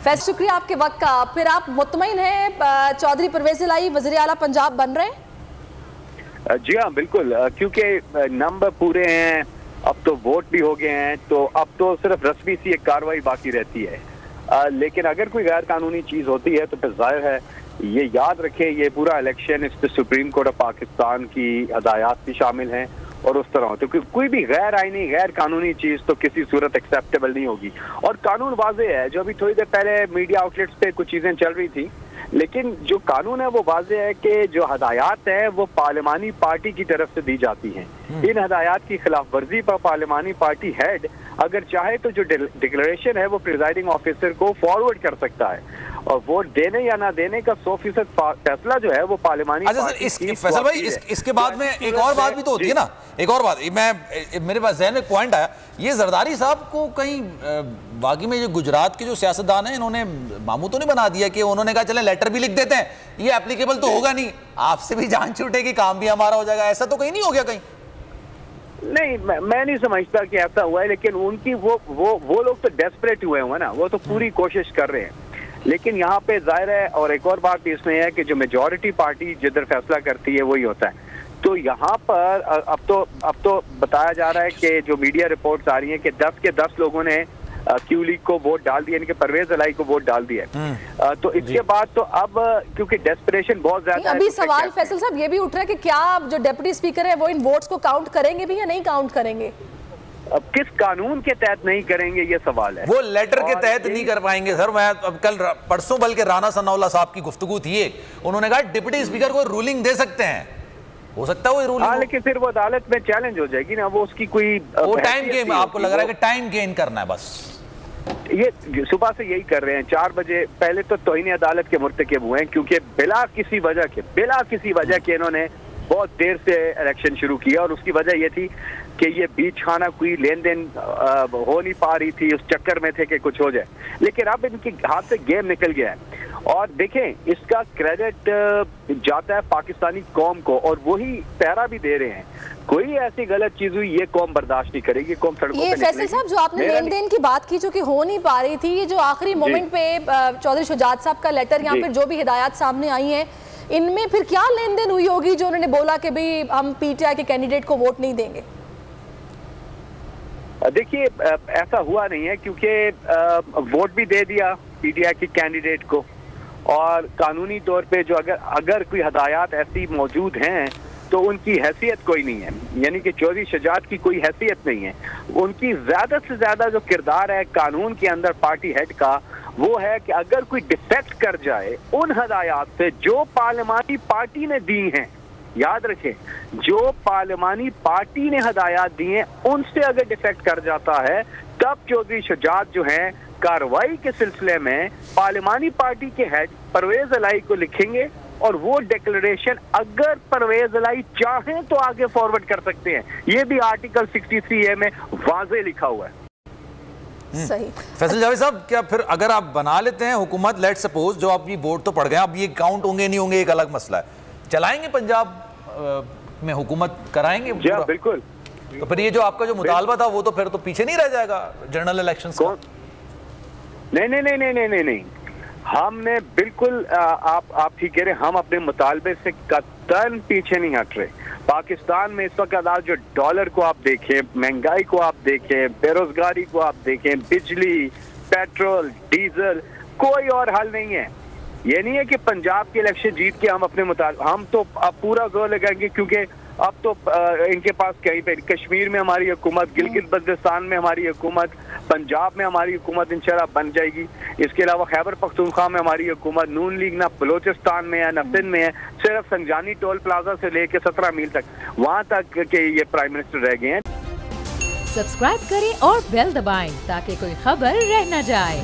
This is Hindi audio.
फैज, शुक्रिया आपके वक्त का। फिर आप मुतमईन हैं चौधरी परवेज इलाही वज़ीर आला पंजाब बन रहे हैं? जी हाँ बिल्कुल, क्योंकि नंबर पूरे हैं, अब तो वोट भी हो गए हैं, तो अब तो सिर्फ रस्मी सी एक कार्रवाई बाकी रहती है। लेकिन अगर कोई गैर कानूनी चीज होती है तो फिर जाहिर है ये याद रखें, ये पूरा इलेक्शन इस पर सुप्रीम कोर्ट ऑफ पाकिस्तान की हदायत भी शामिल हैं और उस तरह तो कोई भी गैर आईनी गैर कानूनी चीज तो किसी सूरत एक्सेप्टेबल नहीं होगी। और कानून वाज़ेह है, जो अभी थोड़ी देर पहले मीडिया आउटलेट्स पे कुछ चीजें चल रही थी, लेकिन जो कानून है वो वाज़ेह है कि जो हदायत है वो पार्लिमानी पार्टी की तरफ से दी जाती हैं। इन हदायत की खिलाफ वर्जी पर पार्लिमानी पार्टी हेड अगर चाहे तो जो डिक्लेरेशन है वो प्रिजाइडिंग ऑफिसर को फॉरवर्ड कर सकता है, और वोट देने या ना देने का 100% फैसला जो है वो पार्लिमानी पार्टी की। फैसल भाई, इसके बाद में एक और बात भी तो होती है ना, एक और बात मेरे पास ज़हन में पॉइंट आया, ये जरदारी साहब को कहीं बाकी में जो गुजरात के जो सियासतदान हैं इन्होंने मामू तो नहीं बना दिया कि उन्होंने कहा चले लेटर भी लिख देते हैं, ये एप्लीकेबल तो होगा नहीं, आपसे भी जान छूटेगी, काम भी हमारा हो जाएगा, ऐसा तो कहीं नहीं हो गया कहीं? नहीं, मैं नहीं समझता कि ऐसा हुआ है, लेकिन उनकी वो लोग तो डेस्परेट हुए हुए ना, वो तो पूरी कोशिश कर रहे हैं। लेकिन यहाँ पे जाहिर है, और एक और बात भी इसमें है कि जो मेजॉरिटी पार्टी जिधर फैसला करती है वही होता है। तो यहाँ पर अब तो बताया जा रहा है कि जो मीडिया रिपोर्ट्स आ रही हैं कि 10 के 10 लोगों ने क्यू लीग को वोट डाल दिया, यानी कि परवेज इलाही को वोट डाल दिया। तो इसके बाद तो अब क्योंकि डेस्परेशन बहुत ज्यादा है, अभी सवाल फैसल साहब ये भी उठ रहा है कि क्या जो डिप्टी स्पीकर है वो इन वोट्स को काउंट करेंगे भी या नहीं काउंट करेंगे? अब किस कानून के तहत नहीं करेंगे ये सवाल है। वो लेटर के तहत नहीं कर पाएंगे सर। मैं अब कल परसों बल्कि राना सनाउल्लाह साहब की गुफ्तगू थी एक, उन्होंने कहा डिप्टी स्पीकर को रूलिंग दे सकते हैं, हो सकता है वो रूलिंग। हाँ, लेकिन फिर वो अदालत में चैलेंज हो जाएगी ना, वो उसकी कोई वो टाइम गेम, आपको लग रहा है कि टाइम गेन करना है बस? ये सुबह से यही कर रहे हैं। 4 बजे पहले तो तौहीन अदालत के मुर्तकिब हुए हैं, क्योंकि बिला किसी वजह के इन्होंने बहुत देर से इलेक्शन शुरू किया, और उसकी वजह ये थी कि ये बीच खाना कोई लेन देन हो नहीं पा रही थी, उस चक्कर में थे कि कुछ हो जाए। लेकिन अब इनके हाथ से गेम निकल गया है, और देखें इसका क्रेडिट जाता है पाकिस्तानी कौम को, और वही पहरा भी दे रहे हैं। कोई ऐसी गलत चीज हुई ये कौम बर्दाश्त नहीं करेगी, कौम सड़कों पे निकलेगी। फैसल साहब, जो आपने लेन देन की बात की जो कि हो नहीं पा रही थी, ये जो आखिरी मोमेंट पे चौधरी शुजात साहब का लेटर या फिर जो भी हिदायत सामने आई है, इनमें फिर क्या लेन देन हुई होगी जो उन्होंने बोला कि भाई हम पीटीआई के कैंडिडेट को वोट नहीं देंगे? देखिए, ऐसा हुआ नहीं है, क्योंकि वोट भी दे दिया पीटीआई के कैंडिडेट को, और कानूनी तौर पे जो अगर कोई हदायत ऐसी मौजूद हैं तो उनकी हैसियत कोई नहीं है, यानी कि चौधरी शुजात की कोई हैसियत नहीं है। उनकी ज्यादा से ज्यादा जो किरदार है कानून के अंदर पार्टी हेड का, वो है कि अगर कोई डिफेक्ट कर जाए उन हदायत से जो पार्लिमानी पार्टी ने दी हैं, याद रखें जो पार्लिमानी पार्टी ने हदायत दी हैं उनसे अगर डिफेक्ट कर जाता है, तब चौधरी शुजात जो हैं कार्रवाई के सिलसिले में पार्लिमानी पार्टी के हेड परवेज इलाही को लिखेंगे, और वो डिक्लेरेशन अगर परवेज इलाही चाहें तो आगे फॉरवर्ड कर सकते हैं। ये भी आर्टिकल 63A में वाज़े लिखा हुआ है। सही। फैसल जावेद साहब, क्या फिर अगर आप बना लेते हैं हुकूमत, लेट सपोज जो आप ये वोट तो पड़ गए, अब ये काउंट होंगे नहीं होंगे एक अलग मसला है, चलाएंगे पंजाब में हुकूमत कराएंगे? जी बिल्कुल। तो फिर ये जो आपका जो मुतालबा था वो तो फिर तो पीछे नहीं रह जाएगा जनरल इलेक्शंस का? नहीं, हमने बिल्कुल आप ठीक कह रहे, हम अपने मुतालबे से कतई पीछे नहीं हट रहे। पाकिस्तान में इस वक्त आज जो डॉलर को आप देखें, महंगाई को आप देखें, बेरोजगारी को आप देखें, बिजली, पेट्रोल, डीजल, कोई और हल नहीं है। ये नहीं है कि पंजाब के इलेक्शन जीत के हम अपने हम तो अब पूरा जोर लगाएंगे, क्योंकि अब तो इनके पास कहीं पे कश्मीर में हमारी हुकूमत, गिलगित बल्तिस्तान में हमारी हुकूमत, पंजाब में हमारी हुकूमत इंशाल्लाह बन जाएगी। इसके अलावा खैबर पख्तूनख्वा में हमारी हुकूमत, नून लीग ना बलोचिस्तान में है ना सिंध में है, सिर्फ संजानी टोल प्लाजा से लेके 17 मील तक, वहाँ तक के ये प्राइम मिनिस्टर रह गए हैं। सब्सक्राइब करें और बेल दबाएं ताकि कोई खबर रह न जाए।